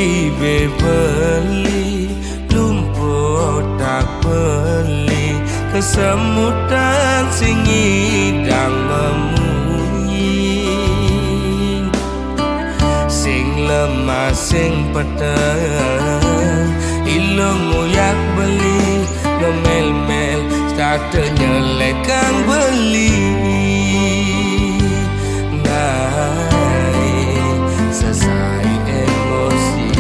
bibe beli lumpuh tak beli kesemutan sing idang memunyi sing lemah sing peteng ilung nguyak beli ngemel-mel starte nyelek kang beli naik selesai emosi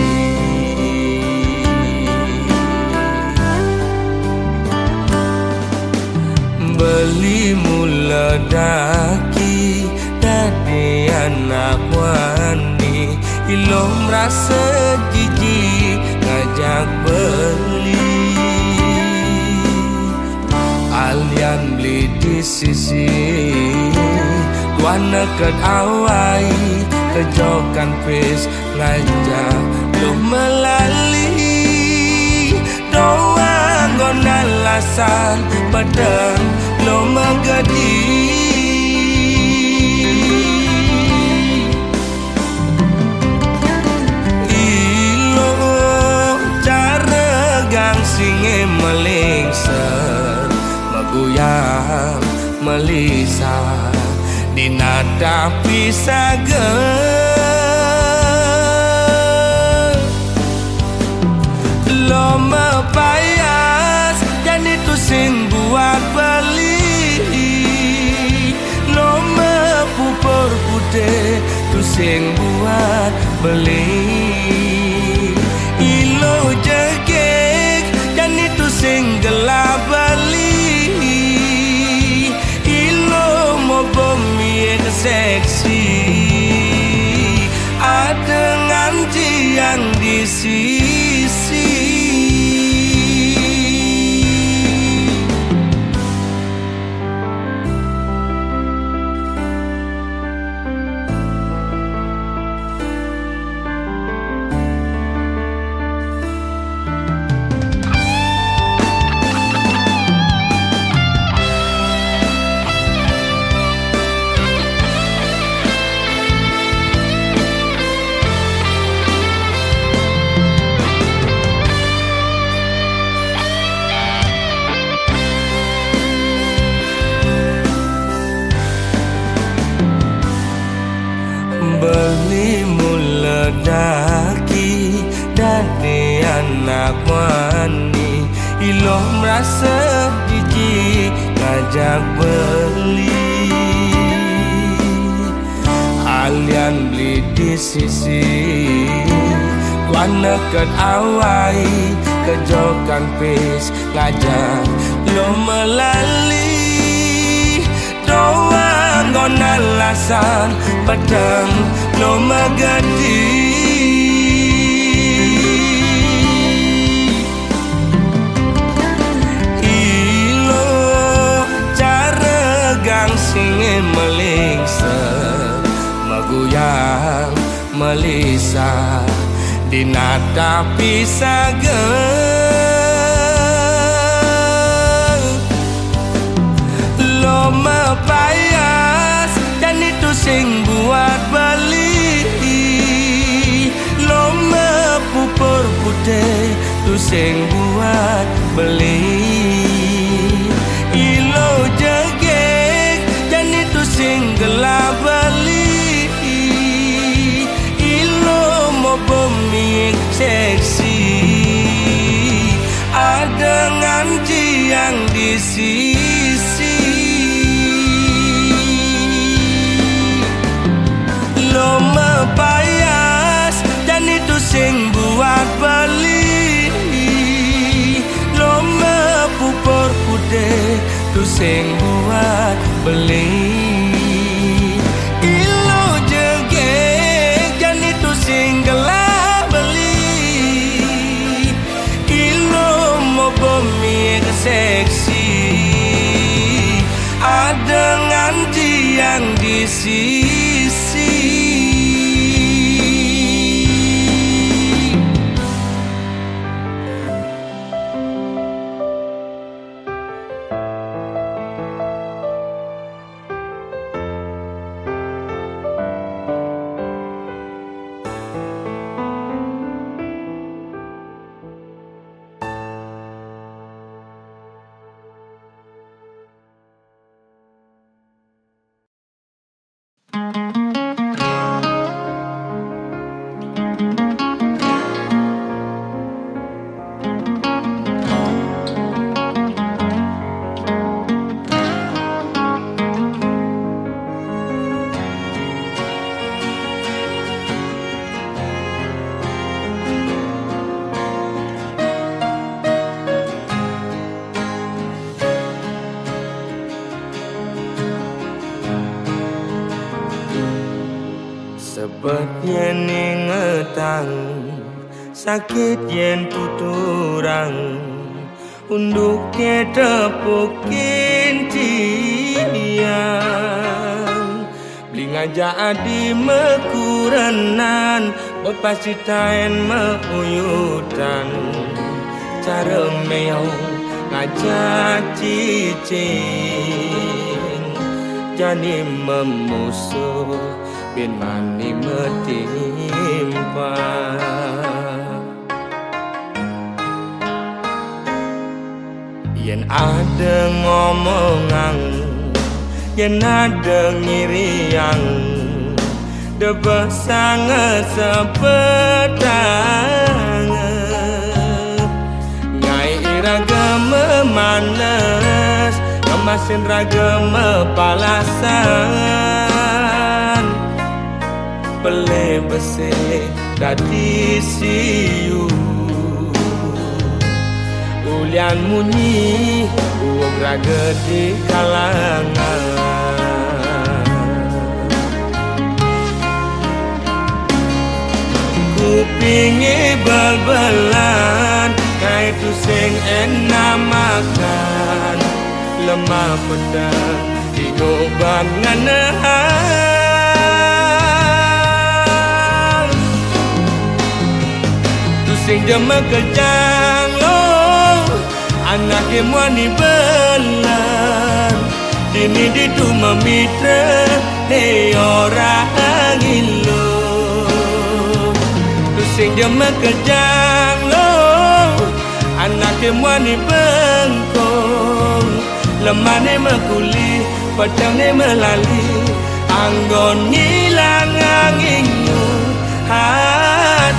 beli mula daki dadi anak wani ilung rasa jijik ngajak beli alian beli di sisi wana ket awai kejokan pis ngajak lu melali doang gona lasan pedang lo megadi ilo cara gang singe melingser meguyang melisa di nada pisaga lo mepayas dan itu sing buat beli lo mepupur putih tu sing buat beli ilo jegek dan itu sing gelap beli ilo mau bumi seksi ada nganci yang di sisi beli mula daki dadi anak wani ilo merasa jijik ngajak beli alian beli di sisi wana ket awai kejokan pis ngajak lo melali doang gona lasan pedang lo megadi ilo cara gang singe melingser meguyang melisa di nada pisaga lo mepayas dan itu sing buat beli lo mepupur putih tu sing buat beli ilo jegek dan itu sing gelap beli ilo mau bumi seksi ada nganci yang di sisi lo mepayas dan itu sing buat beli lo mepupur putih tu sing buat beli ilo jegek dan itu sing gelap beli ilo mau bumi seksi ada nganci yang di sisi Cepet yen ingetang, sakit yen tuturang, unduknya tepukin tiang. Beli ngajak adi mekurenan, bepasti tain meuyutan. Cara meong ngajak cicing, jani memusuh bin mani metimpa. Yen ada ngomongan, yen ada ngiriang, debah sangat sepetang. Ngai iraga memanas, ngemasin raga mepalasan. Pele bese dadi siu, ulian munyi uog raga di kalangan. Kupingi bal-balan, kai tu sing enak makan. Lemah pedang digoban nganahan. Sing jama kejang lo, anak emwani belan. Dini ditu memitra, ne orang ilo. Tu sing jama kejang lo, anak emwani bengkong. Lemah ne mekuli, pedang ne melali. Anggon ngilang angingu hati.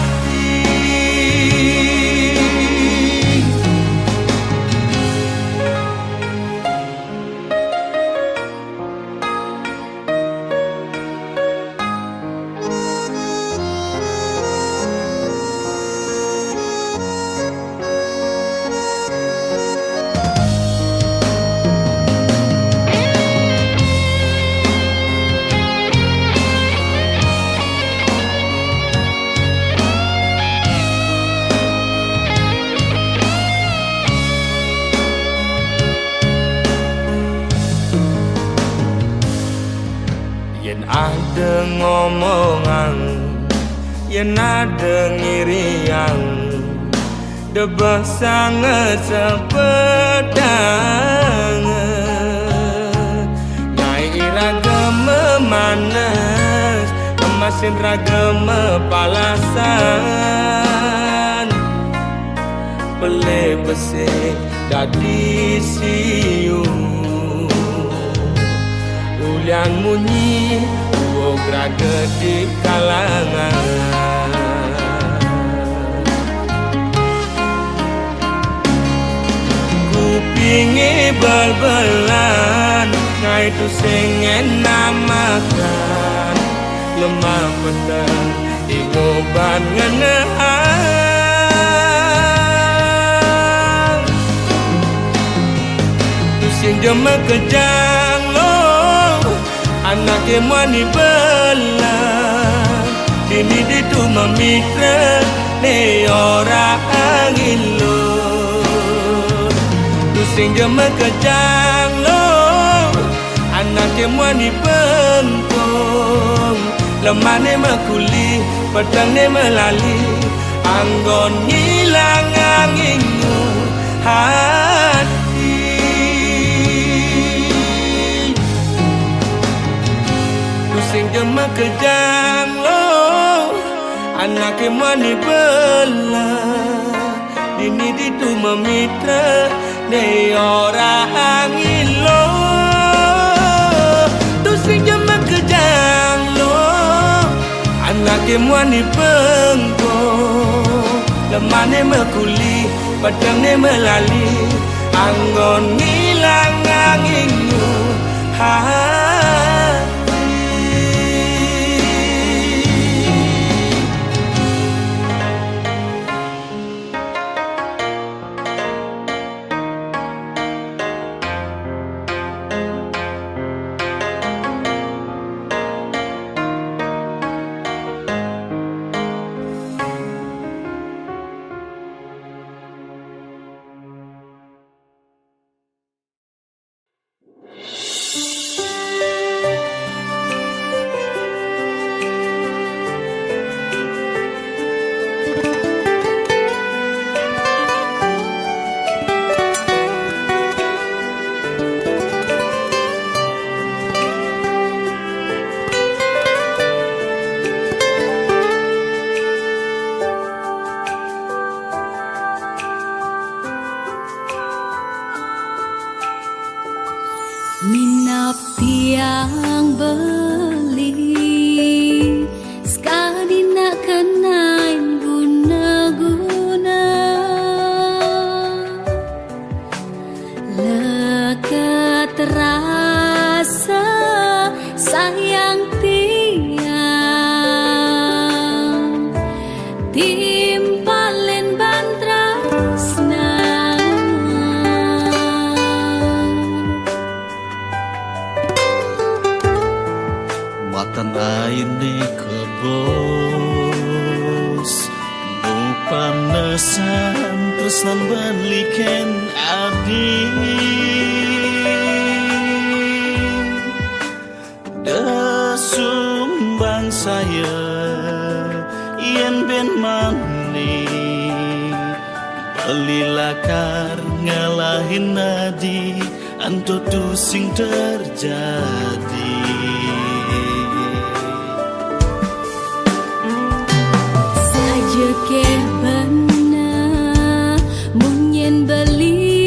Yen ada ngomongan, yen ada ngiriang, debah sangat sepedang. Ngai iraga memanas, emasin raga mepalasan. Pele bese dadi siu, ulian munyi uog raga di kalangan. Kupingi bal-balan, ngai tu sing enak makan. Lemah pedang digoban nganahan. Tu sing jama kejang lo, anak emwani belan. Dini ditu memitra, ne orang ilo. Tu sing jama kejang lo, anak emwani bengkong. Lemah ne mekuli, pedang ne melali. Anggon ngilang angingu hati. Sing jama kejang lo, anak emwani belan. Dini ditu memitra, ne orang ilo. Tu sing jama kejang lo, anak emwani bengkong. Lemah ne mekuli, pedang ne melali. Anggon ngilang angingu hati. orang beli sekali nak kenain guna-guna leket rasa sayang tiang timpalin bantrasna matan air ni kebos lupa nesan tresnan baliken adi sumbang saya yen ben mani belilakar ngalahin nadi anto tu sing terjadi saja ke benar munyen beli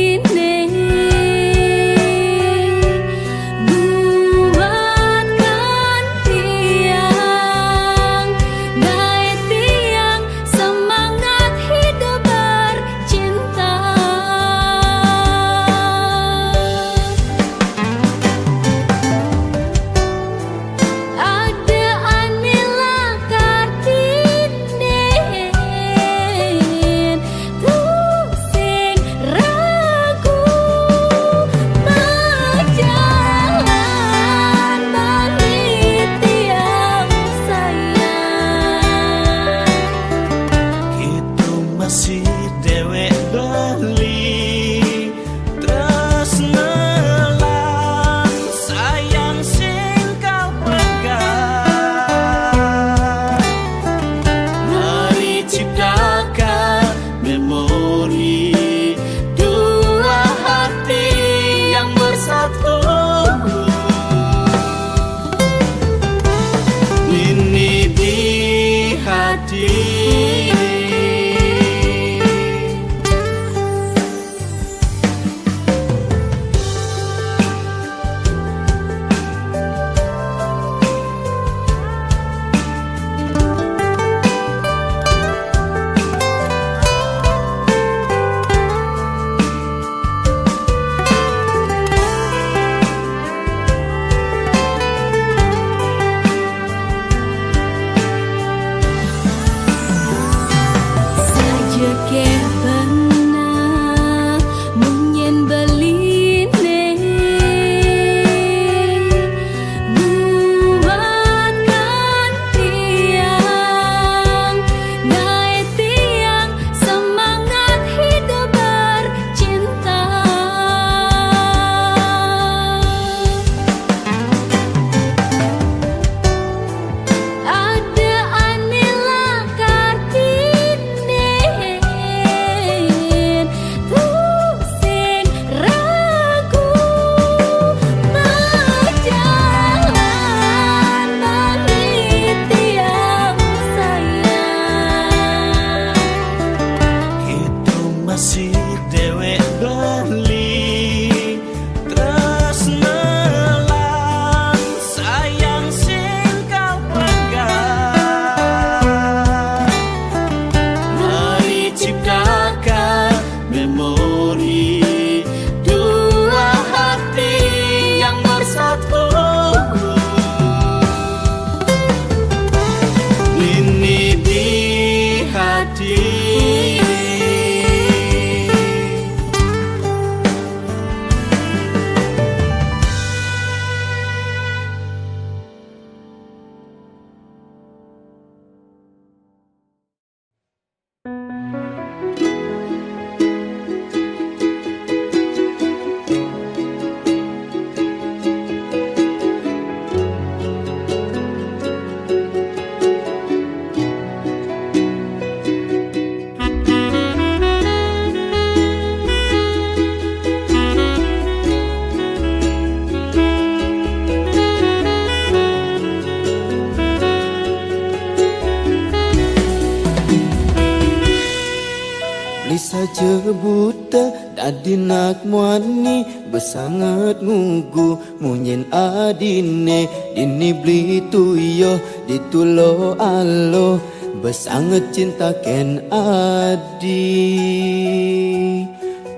beli saja buta dadi nak muani besangat ngugu munyen adine dini beli tuyo ditulo alo besangat cinta ken adi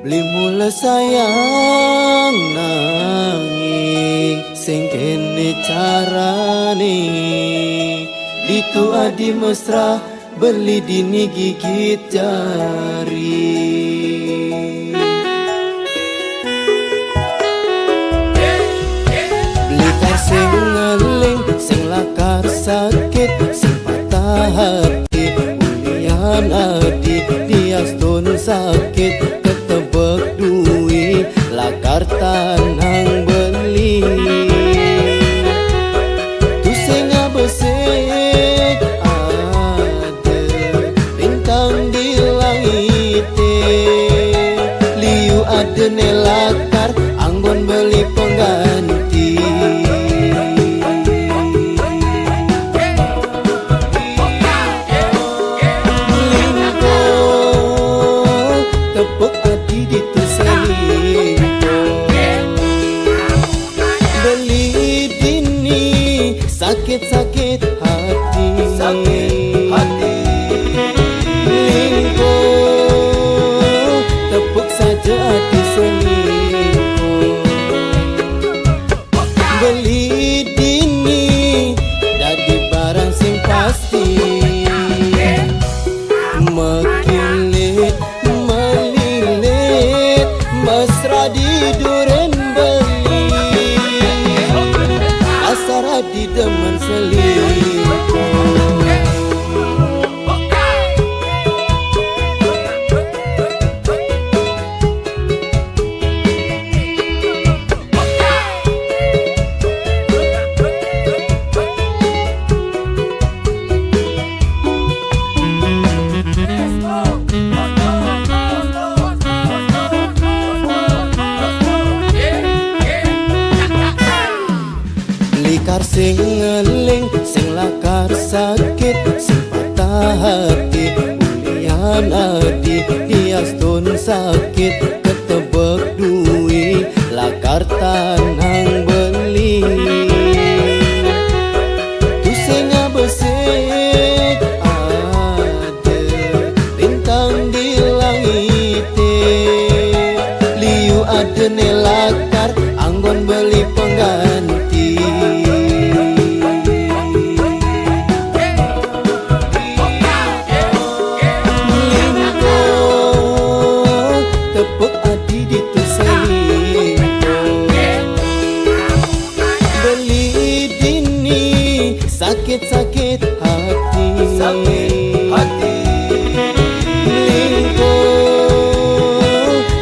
beli mula sayang nanging sing kene carane ditu adi mesra beli dini gigit jari beli kar sing ngeling sing lakar sakit sing patah hati ulian adi diastun sakit ketebek duwi lakar tanang beli tu sing abesek ada bintang di langit liu ada nelakar anggon beli pengganti lingko tepuk hati ditu selingko beli dini sakit-sakit hati lingko tepuk saja hati selingko beli dini dadi barang sing pasti makilit melilit mesra di duren beli asara di demen selingkuh likar sing ngeling sing lakar sakit sing patah hati ulian adi diastun sakit ketebek duwi lakar tanang beli tu sing abesek ada bintang di langit liu ada nelakar anggon beli pengganti lingko tepuk hati ditu selingko beli dini sakit-sakit hati lingko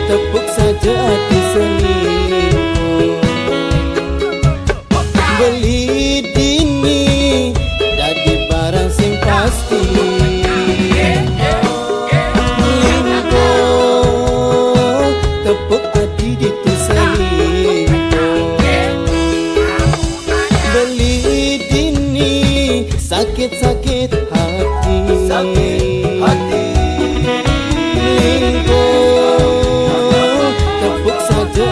tepuk saja hati selingko beli dini dadi barang sing pasti lingko tepuk hati ditu selingko beli dini sakit-sakit hati lingko tepuk saja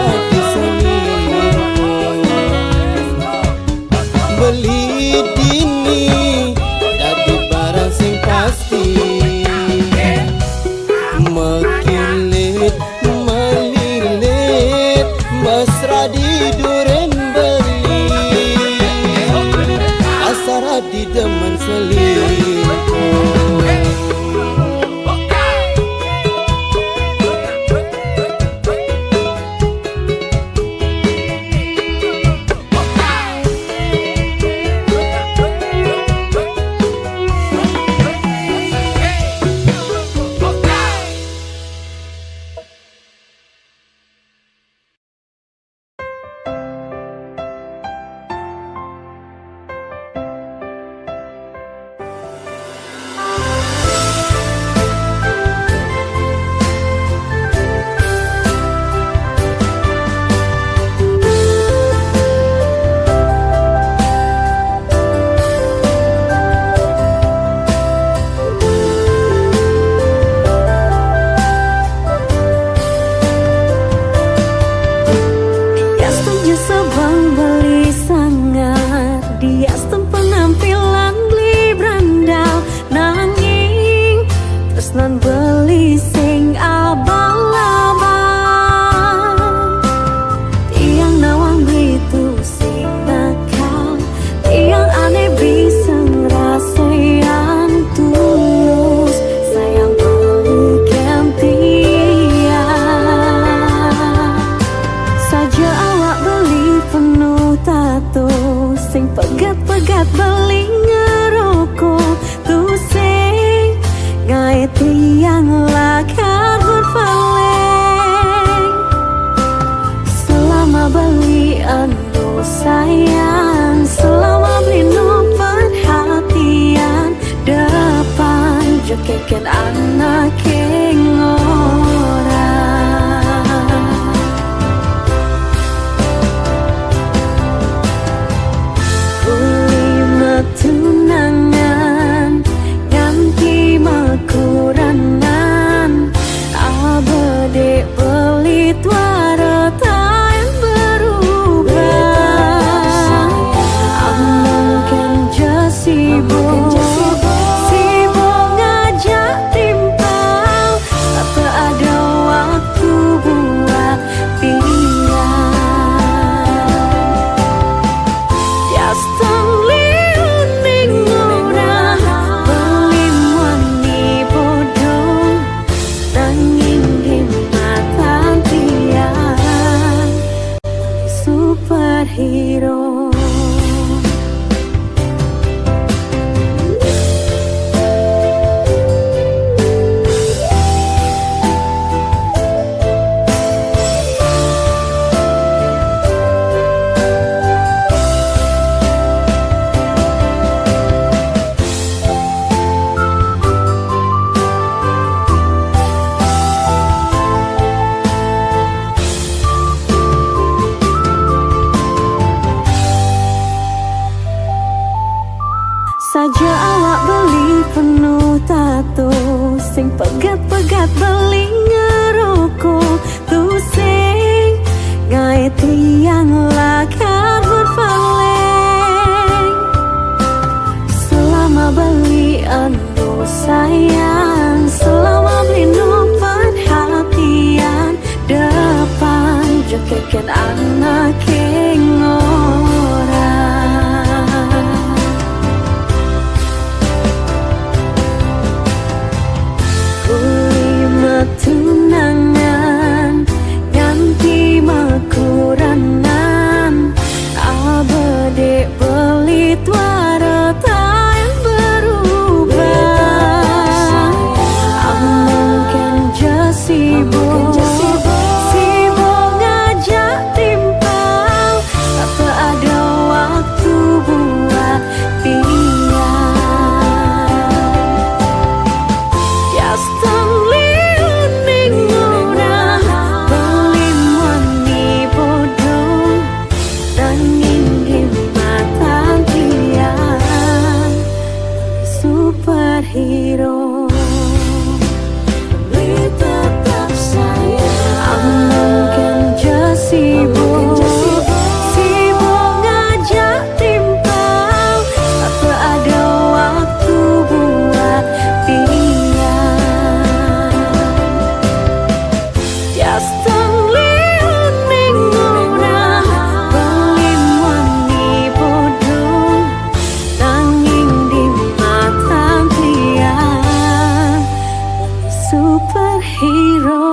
pegat-pegat beli ngerokok tusing ngai tiang lakar berpaling selama beli anu sayang selama beli no perhatian depan jekeket anak orang kulima tunangan ganti makurangan abade beli tuara yang berubah amangkan jasibo sibuk ngajak timpang tak ada waktu buat pian Yes, liuning ora belim wani bodoh nanging di mata dia superhero beli tetap sayang amangkan jasibo sibuk ngajak timpang tak ada waktu buat pian Yes, liuning ora belim wani bodoh nanging di mata dia superhero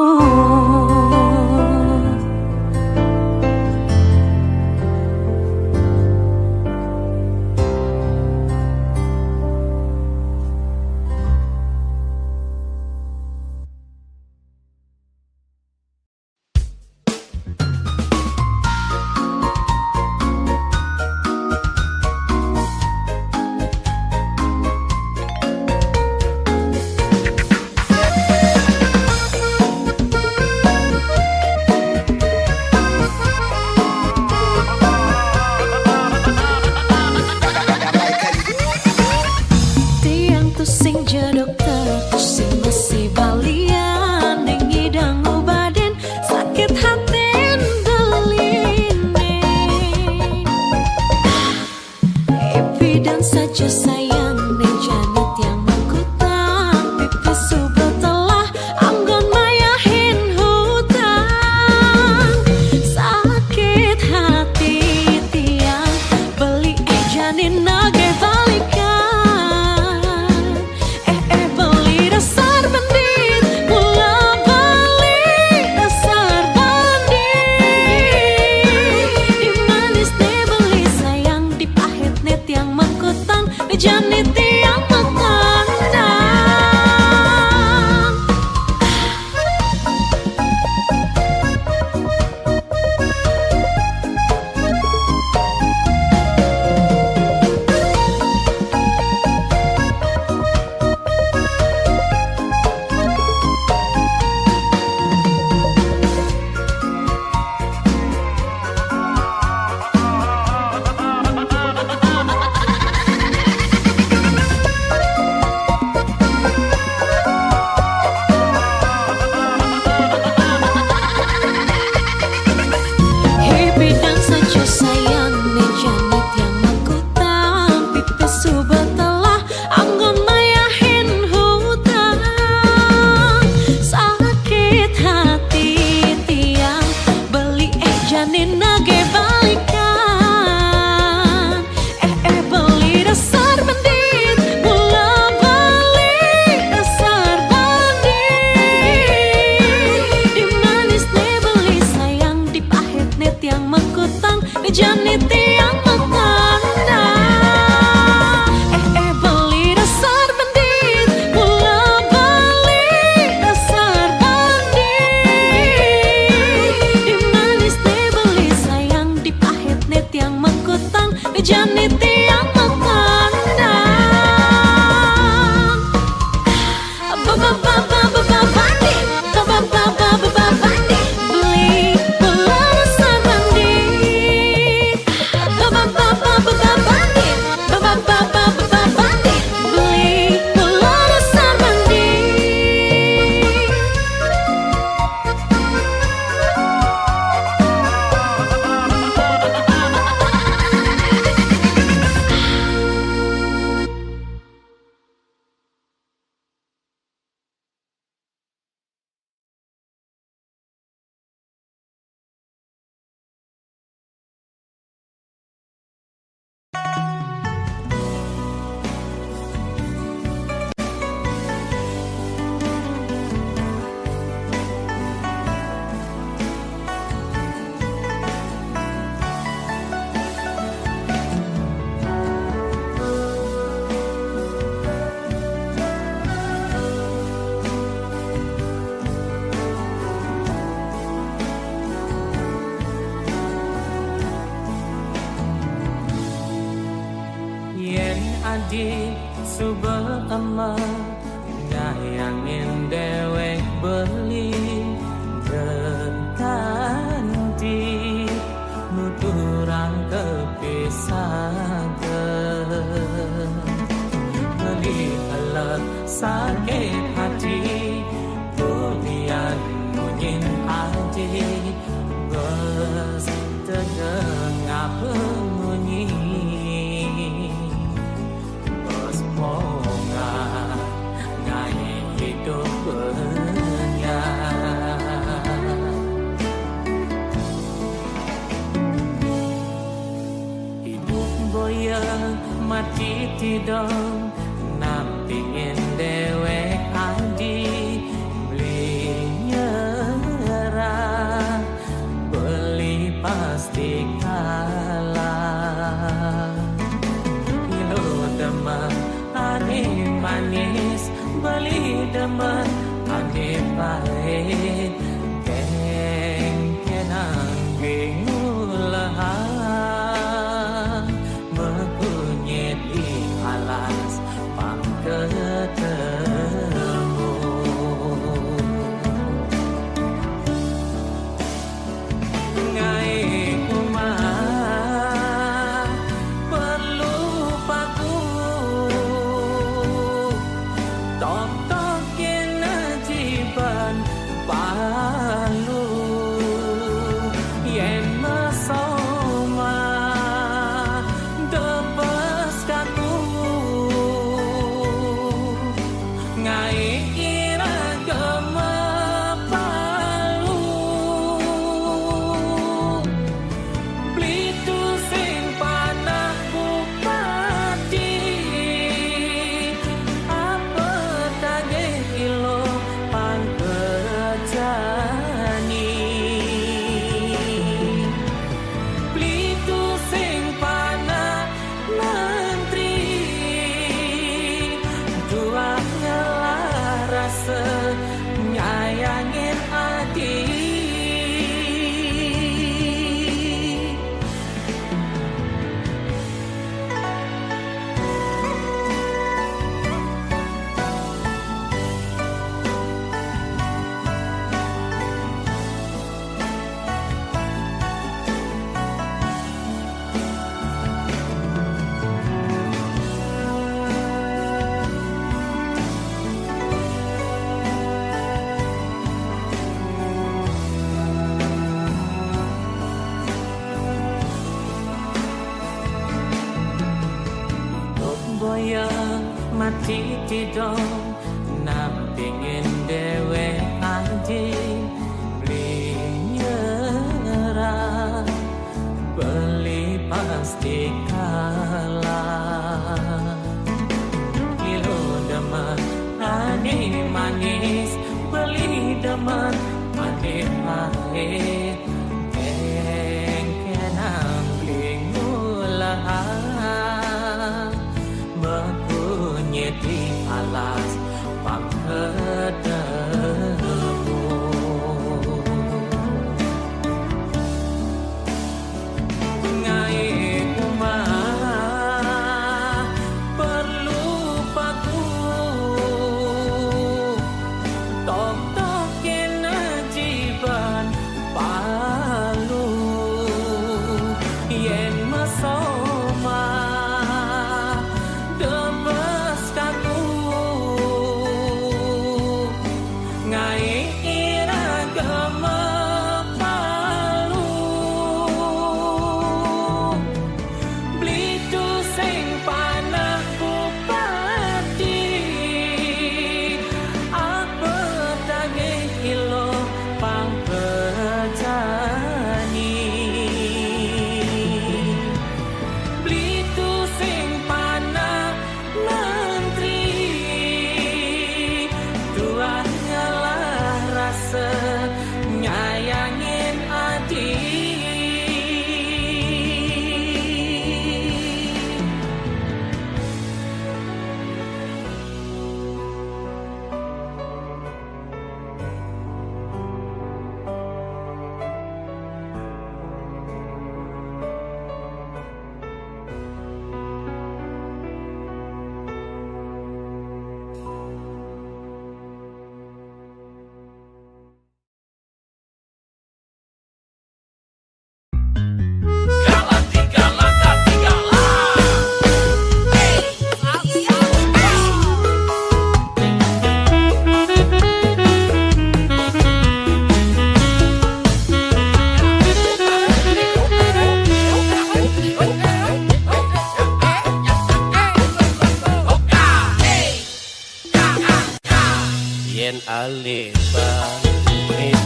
adi suba ama ngayangin dewek beli berganti nuturang kepisahan beli alat sakit hati bulian munyin adi bes terdengar bunyi bos ponga ngai hidup benya hidup boya mati tidak nam pingin dewek adi beli nyerah beli pasti kalah ilo demen ane manis beli demen ane pahit keng kenang bingulahan mempunyai di alas pangketemu ngai kumah perlu paku tok-tok kena jiban palu yen masoma debes kaku ngai ira gema palu blitu sing panah bupati apa tage ilo pangkerjani blitu sing panah menteri dua ngelah rasa nyayangin hati boya mati tidak nam pingin dewe adi beli nyerah beli pasti kalah ilo demen ane manis beli demen ane pahit keng kenang bingulahan mempunyai di alas pangketemu ngai kumah perlu paku tok-tok kena jiban palu yen masoma debes kaku ngai ira gema palu blitu sing panah bupati apa tage ilo pangkerjani blitu sing panah menteri dua ngelah rasa nyayangin hati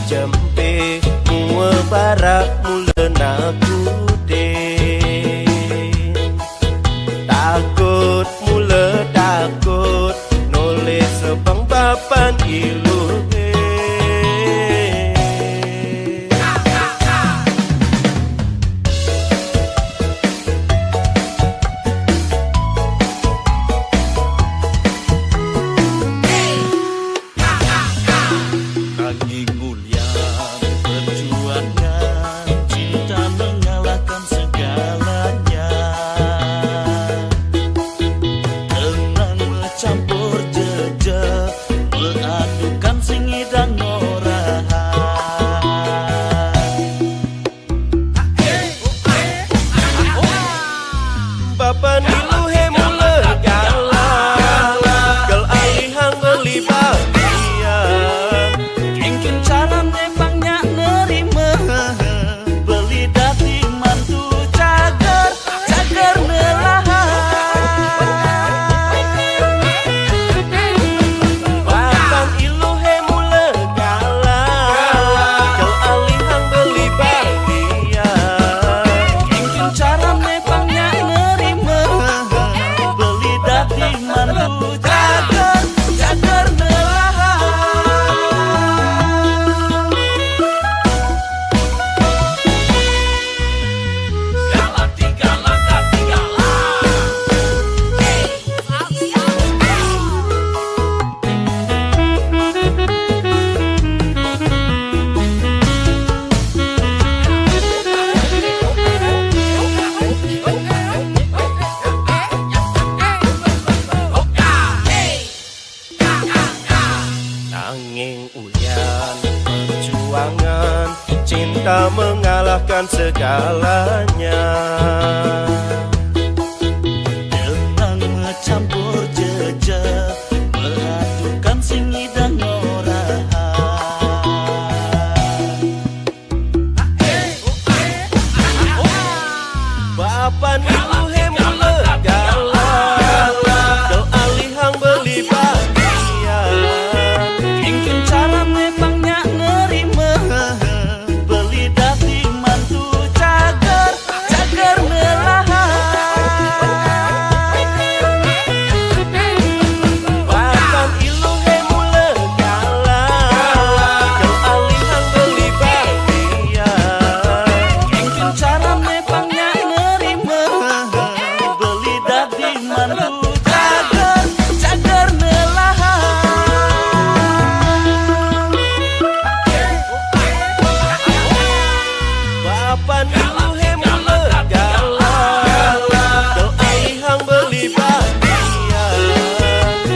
jempe mua barak mulena kude takut mula takut nole sebang papan ilu cinta mengalahkan segalanya Dengan mencampur jejak Meradukan singi dan noraha Bapan ilu hemule galau Kau alihang beli bahagia Mungkin cara memangnya nerima Beli dati mantu cagar Cagar melahan Bapan ilu hemule galau Kau alihang beli bahagia Mungkin cara memangnya nerima Beli dati mantu cagar Cagar melahan Bapan ilu hemule galau Kau alihang beli bahagia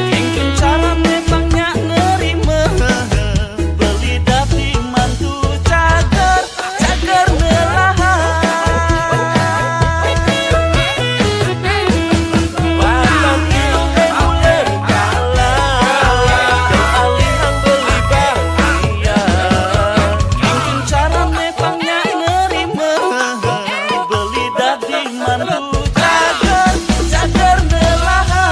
Mungkin cara memangnya nerima Beli dati mantu cagar Cagar melahan Bapan ilu hemule galau Kau alihang beli bahagia Mungkin cara memangnya nerima Beli dati mantu cagar Cagar melahan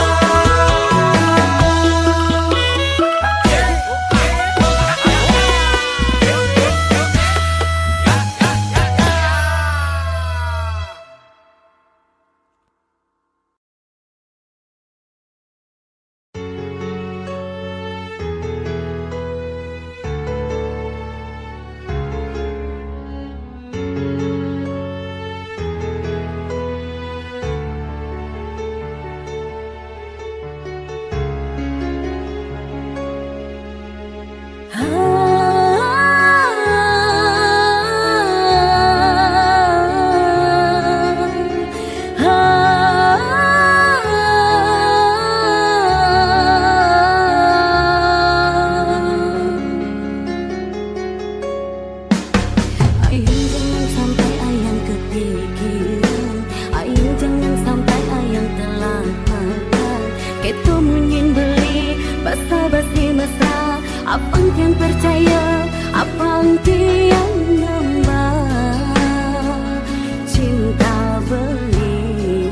Ayo jangan sampai ayang kepikiran, ayo jangan sampai ayang telah makan. Ketu munyin beli basa-basi mesra, apang tiang percaya, apang tiang nambah cinta beli.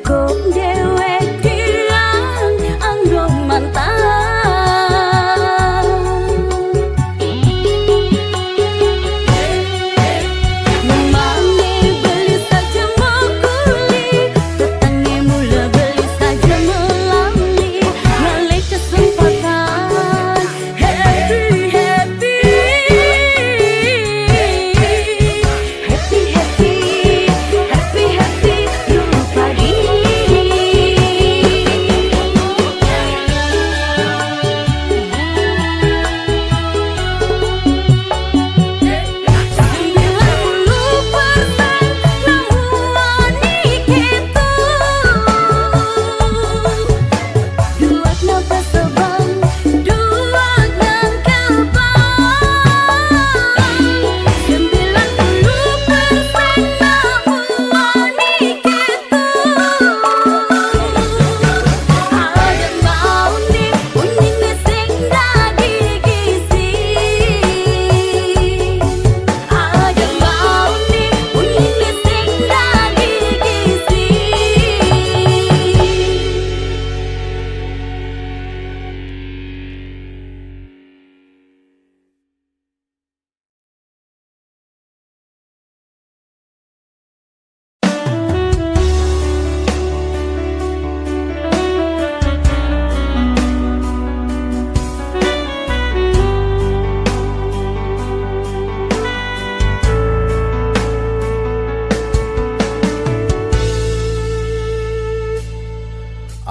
cukup dewek kirang anggo mantan. Memangnya beli saja mengkuli, petangnya mula beli saja melambi, ngalih kesempatan happy happy happy happy happy happy dulu pagi.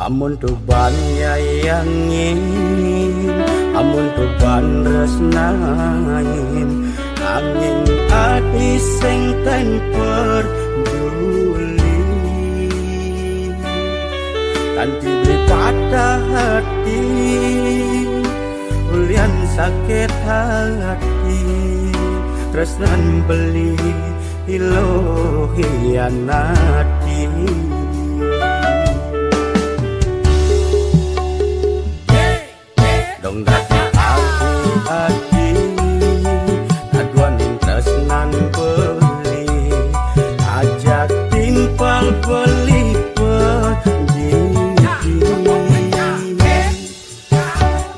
Amun tuban yayangin, amun tuban resnain, angin ati sing ten peduli, tanti patah hati, ulian sakit hati, tresnan beli ilo hianati. Dong dati aku hati aduan tresnan beli ajak timpal beli pedih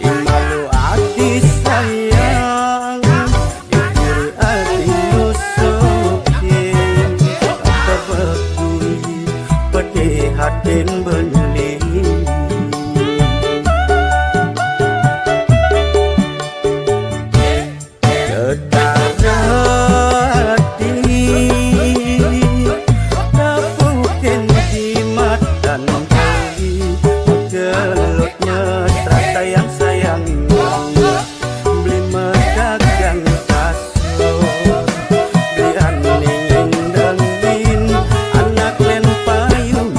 imalu hati sayang ikiri hati nusukin terbekui pedih hatin beli anak len payung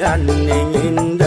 ane